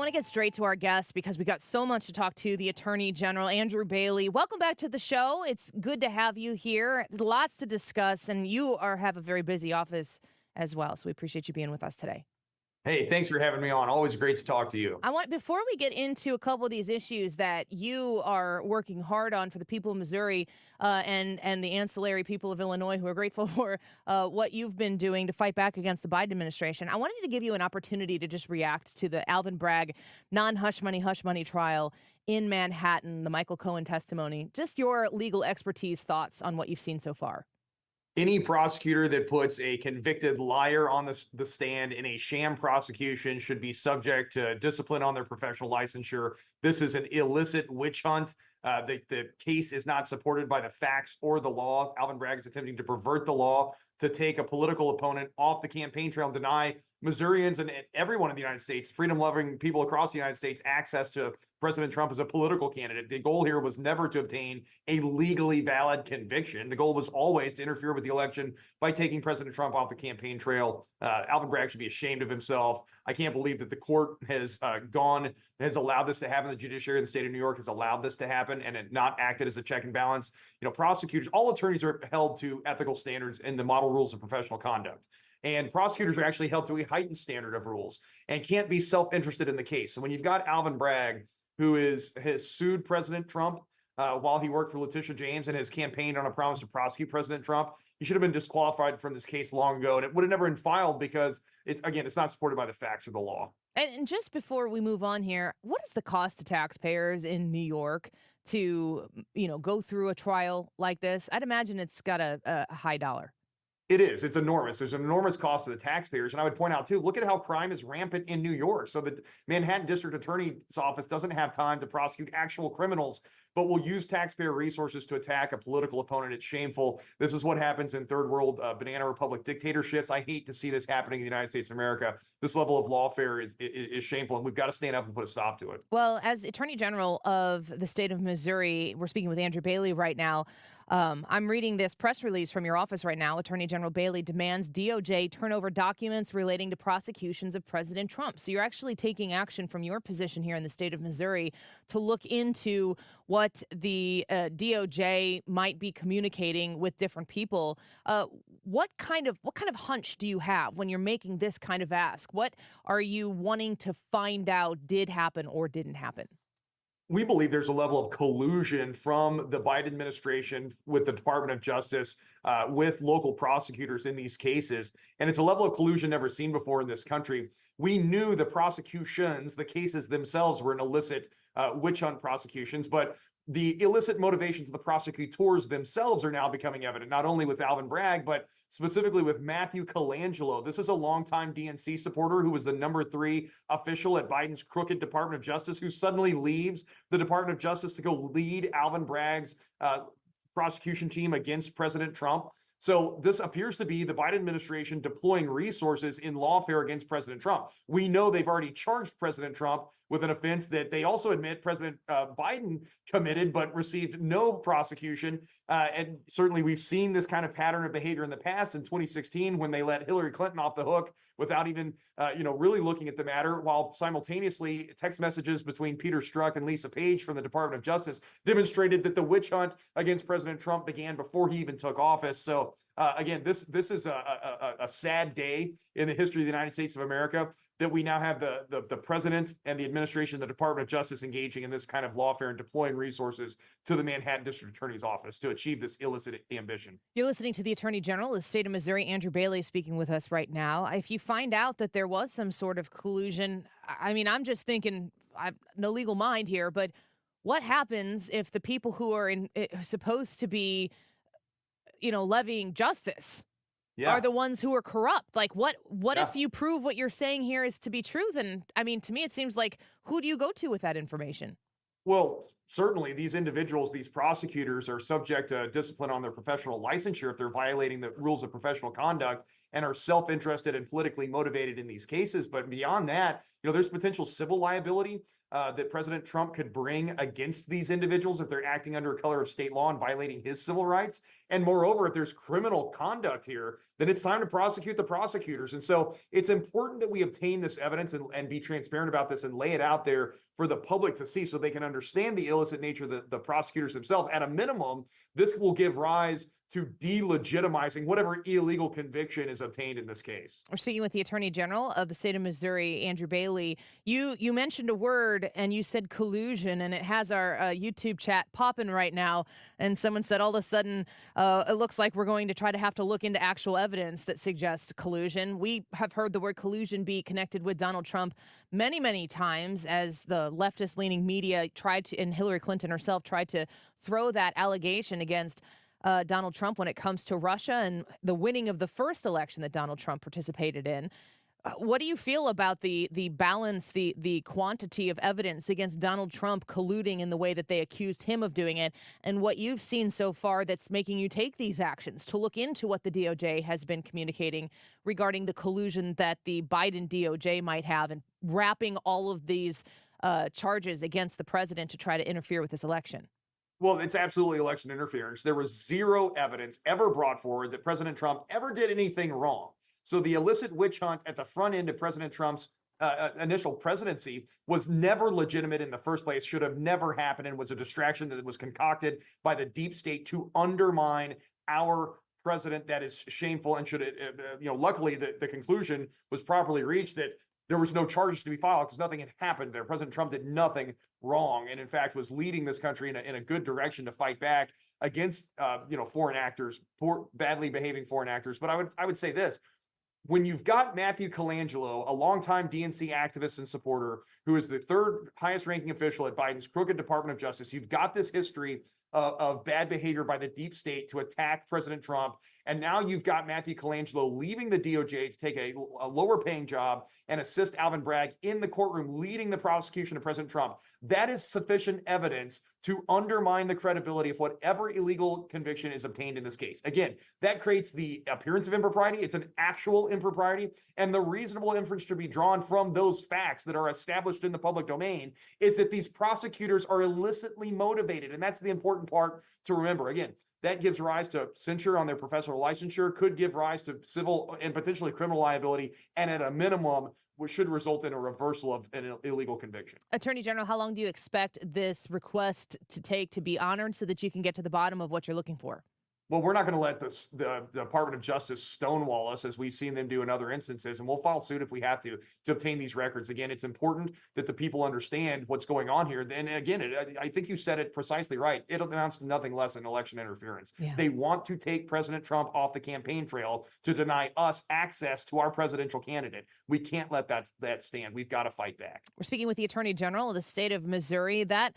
want to get straight to our guest because we got so much to talk to. The Attorney General, Andrew Bailey. Welcome back to the show. It's good to have you here. Lots to discuss, and you have a very busy office as well. So we appreciate you being with us today. Hey, thanks for having me on. Always great to talk to you. Before we get into a couple of these issues that you are working hard on for the people of Missouri and the ancillary people of Illinois who are grateful for what you've been doing to fight back against the Biden administration, I wanted to give you an opportunity to just react to the Alvin Bragg non-hush money trial in Manhattan, the Michael Cohen testimony. Just your legal expertise, thoughts on what you've seen so far. Any prosecutor that puts a convicted liar on the stand in a sham prosecution should be subject to discipline on their professional licensure. This is an illicit witch hunt. The case is not supported by the facts or the law. Alvin Bragg is attempting to pervert the law to take a political opponent off the campaign trail and deny Missourians and everyone in the United States, freedom-loving people across the United States, access to President Trump as a political candidate. The goal here was never to obtain a legally valid conviction. The goal was always to interfere with the election by taking President Trump off the campaign trail. Alvin Bragg should be ashamed of himself. I can't believe that the court has allowed this to happen. The judiciary in the state of New York has allowed this to happen and it not acted as a check and balance. You know, prosecutors, all attorneys are held to ethical standards in the model rules of professional conduct. And prosecutors are actually held to a heightened standard of rules and can't be self-interested in the case. So when you've got Alvin Bragg, who has sued President Trump while he worked for Letitia James and has campaigned on a promise to prosecute President Trump, he should have been disqualified from this case long ago. And it would have never been filed because, it's not supported by the facts or the law. And just before we move on here, what is the cost to taxpayers in New York to, go through a trial like this? I'd imagine it's got a high dollar. It is. It's enormous. There's an enormous cost to the taxpayers. And I would point out, too, look at how crime is rampant in New York. So the Manhattan District Attorney's Office doesn't have time to prosecute actual criminals, but will use taxpayer resources to attack a political opponent. It's shameful. This is what happens in third world banana republic dictatorships. I hate to see this happening in the United States of America. This level of lawfare is shameful, and we've got to stand up and put a stop to it. Well, as Attorney General of the state of Missouri, we're speaking with Andrew Bailey right now. I'm reading this press release from your office right now. Attorney General Bailey demands DOJ turn over documents relating to prosecutions of President Trump. So you're actually taking action from your position here in the state of Missouri to look into what the DOJ might be communicating with different people. What kind of hunch do you have when you're making this kind of ask? What are you wanting to find out did happen or didn't happen? We believe there's a level of collusion from the Biden administration with the Department of Justice, with local prosecutors in these cases. And it's a level of collusion never seen before in this country. We knew the prosecutions, the cases themselves were an illicit witch hunt prosecutions, but the illicit motivations of the prosecutors themselves are now becoming evident, not only with Alvin Bragg, but specifically with Matthew Colangelo. This is a longtime DNC supporter who was the #3 official at Biden's crooked Department of Justice, who suddenly leaves the Department of Justice to go lead Alvin Bragg's prosecution team against President Trump. So this appears to be the Biden administration deploying resources in lawfare against President Trump. We know they've already charged President Trump with an offense that they also admit President Biden committed, but received no prosecution. And certainly we've seen this kind of pattern of behavior in the past in 2016 when they let Hillary Clinton off the hook without even, really looking at the matter, while simultaneously text messages between Peter Strzok and Lisa Page from the Department of Justice demonstrated that the witch hunt against President Trump began before he even took office. So again, this is a sad day in the history of the United States of America that we now have the president and the administration, the Department of Justice engaging in this kind of lawfare and deploying resources to the Manhattan District Attorney's Office to achieve this illicit ambition. You're listening to the Attorney General of the state of Missouri, Andrew Bailey, speaking with us right now. If you find out that there was some sort of collusion, I'm just thinking, I've no legal mind here, but what happens if the people who are supposed to be, levying justice are the ones who are corrupt? Like, what if you prove what you're saying here is to be true? Then, to me, it seems like, who do you go to with that information? Well, certainly these individuals, these prosecutors are subject to discipline on their professional licensure if they're violating the rules of professional conduct. and are self-interested and politically motivated in these cases. But beyond that, there's potential civil liability that President Trump could bring against these individuals if they're acting under a color of state law and violating his civil rights. And moreover, if there's criminal conduct here, then it's time to prosecute the prosecutors. And so it's important that we obtain this evidence and be transparent about this and lay it out there for the public to see so they can understand the illicit nature of the prosecutors themselves. At a minimum, this will give rise to delegitimizing whatever illegal conviction is obtained in this case. We're speaking with the Attorney General of the state of Missouri, Andrew Bailey. You mentioned a word and you said collusion, and it has our YouTube chat popping right now. And someone said all of a sudden it looks like we're going to try to have to look into actual evidence that suggests collusion. We have heard the word collusion be connected with Donald Trump many, many times as the leftist-leaning media tried to, and Hillary Clinton herself tried to throw that allegation against Donald Trump when it comes to Russia and the winning of the first election that Donald Trump participated in. What do you feel about the balance, the quantity of evidence against Donald Trump colluding in the way that they accused him of doing it, and what you've seen so far that's making you take these actions to look into what the DOJ has been communicating regarding the collusion that the Biden DOJ might have and wrapping all of these charges against the president to try to interfere with this election? Well, it's absolutely election interference. There was zero evidence ever brought forward that President Trump ever did anything wrong. So the illicit witch hunt at the front end of President Trump's initial presidency was never legitimate in the first place, should have never happened, and was a distraction that was concocted by the deep state to undermine our president. That is shameful and should, luckily the conclusion was properly reached that there was no charges to be filed because nothing had happened there. President Trump did nothing wrong, and in fact was leading this country in a good direction to fight back against foreign actors, poor, badly behaving foreign actors. But I would say this: when you've got Matthew Colangelo, a longtime DNC activist and supporter, who is the third highest ranking official at Biden's crooked Department of Justice, you've got this history of bad behavior by the deep state to attack President Trump. And now you've got Matthew Colangelo leaving the DOJ to take a lower paying job and assist Alvin Bragg in the courtroom leading the prosecution of President Trump. That is sufficient evidence to undermine the credibility of whatever illegal conviction is obtained in this case. Again, that creates the appearance of impropriety. It's an actual impropriety. And the reasonable inference to be drawn from those facts that are established in the public domain is that these prosecutors are illicitly motivated. And that's the important part to remember. Again, that gives rise to censure on their professional licensure, could give rise to civil and potentially criminal liability, and at a minimum, which should result in a reversal of an illegal conviction. Attorney General, how long do you expect this request to take to be honored so that you can get to the bottom of what you're looking for? Well, we're not going to let the Department of Justice stonewall us, as we've seen them do in other instances, and we'll file suit if we have to obtain these records. Again, it's important that the people understand what's going on here. And again, I think you said it precisely right. It amounts to nothing less than election interference. Yeah. They want to take President Trump off the campaign trail to deny us access to our presidential candidate. We can't let that stand. We've got to fight back. We're speaking with the Attorney General of the state of Missouri. That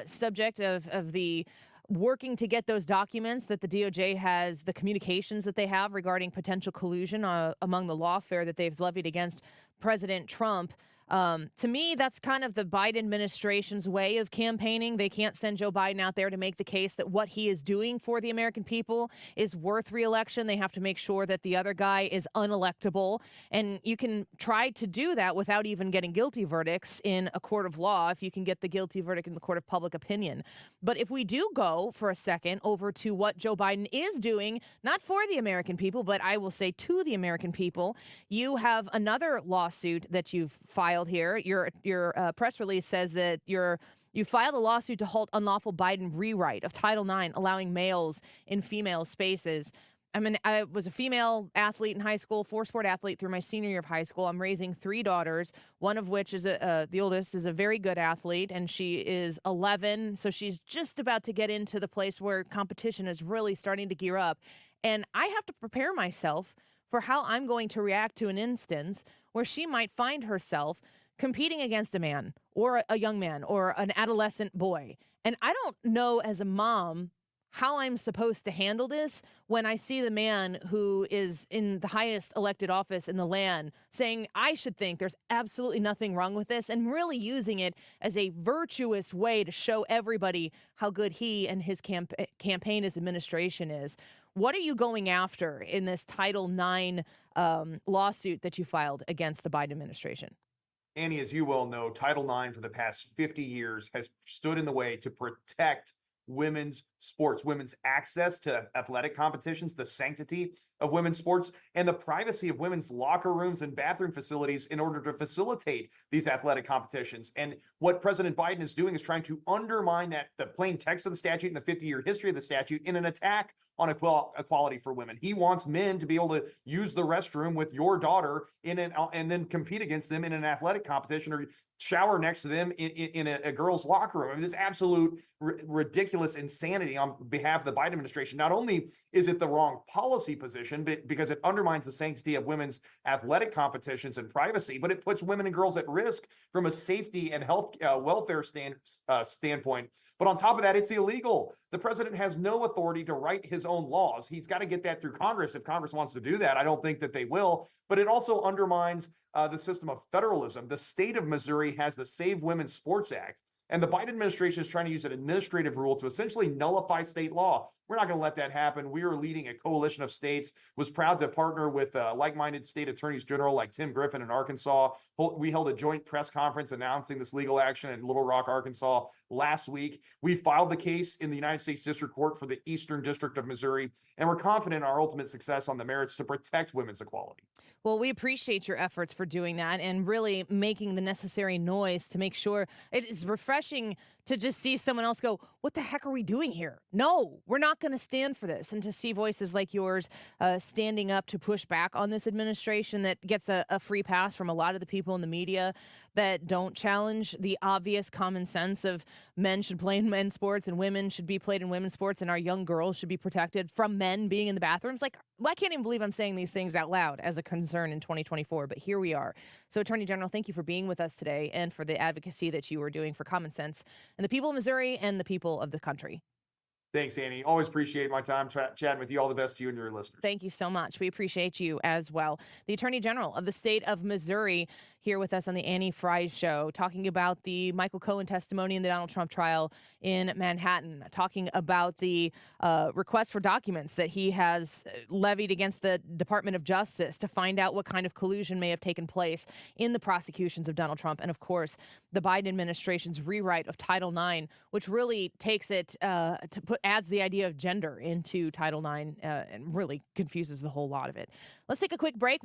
subject of the working to get those documents that the DOJ has, the communications that they have regarding potential collusion among the lawfare that they've levied against President Trump. To me, that's kind of the Biden administration's way of campaigning. They can't send Joe Biden out there to make the case that what he is doing for the American people is worth re-election. They have to make sure that the other guy is unelectable. And you can try to do that without even getting guilty verdicts in a court of law if you can get the guilty verdict in the court of public opinion. But if we do go for a second over to what Joe Biden is doing, not for the American people, but I will say to the American people, you have another lawsuit that you've filed here. Your press release says that you filed a lawsuit to halt unlawful Biden rewrite of Title IX, allowing males in female spaces. I mean, I was a female athlete in high school, four-sport athlete through my senior year of high school. I'm raising three daughters, one of which is the oldest is a very good athlete, and she is 11, so she's just about to get into the place where competition is really starting to gear up. And I have to prepare myself for how I'm going to react to an instance where she might find herself competing against a man or a young man or an adolescent boy. And I don't know as a mom how I'm supposed to handle this when I see the man who is in the highest elected office in the land saying, I should think there's absolutely nothing wrong with this, and really using it as a virtuous way to show everybody how good he and his campaign, his administration is. What are you going after in this Title IX lawsuit that you filed against the Biden administration. Annie, as you well know, Title IX for the past 50 years has stood in the way to protect women's sports, women's access to athletic competitions, the sanctity of women's sports, and the privacy of women's locker rooms and bathroom facilities in order to facilitate these athletic competitions. And what President Biden is doing is trying to undermine that, the plain text of the statute and the 50-year history of the statute, in an attack on equality for women. He wants men to be able to use the restroom with your daughter and then compete against them in an athletic competition, or shower next to them in a girl's locker room. I mean, this absolute ridiculous insanity on behalf of the Biden administration. Not only is it the wrong policy position, but because it undermines the sanctity of women's athletic competitions and privacy, but it puts women and girls at risk from a safety and health welfare standpoint. But on top of that, it's illegal. The president has no authority to write his own laws. He's got to get that through Congress if Congress wants to do that. I don't think that they will, but it also undermines the system of federalism. The state of Missouri has the Save Women's Sports Act, and the Biden administration is trying to use an administrative rule to essentially nullify state law. We're not going to let that happen. We are leading a coalition of states, was proud to partner with like-minded state attorneys general like Tim Griffin in Arkansas. We held a joint press conference announcing this legal action in Little Rock, Arkansas last week. We filed the case in the United States District Court for the Eastern District of Missouri, and we're confident in our ultimate success on the merits to protect women's equality. Well, we appreciate your efforts for doing that and really making the necessary noise to make sure. It is refreshing to just see someone else go, what the heck are we doing here? No, we're not going to stand for this. And to see voices like yours standing up to push back on this administration that gets a free pass from a lot of the people in the media that don't challenge the obvious common sense of men should play in men's sports and women should be played in women's sports, and our young girls should be protected from men being in the bathrooms. Like, well, I can't even believe I'm saying these things out loud as a concern in 2024, but here we are. So, Attorney General, thank you for being with us today and for the advocacy that you are doing for common sense and the people of Missouri and the people of the country. Thanks, Annie. Always appreciate my time chatting with you. All the best to you and your listeners. Thank you so much. We appreciate you as well. The Attorney General of the state of Missouri here with us on the Annie Frey Show, talking about the Michael Cohen testimony in the Donald Trump trial in Manhattan, talking about the request for documents that he has levied against the Department of Justice to find out what kind of collusion may have taken place in the prosecutions of Donald Trump. And of course, the Biden administration's rewrite of Title IX, which really takes it adds the idea of gender into Title IX and really confuses the whole lot of it. Let's take a quick break.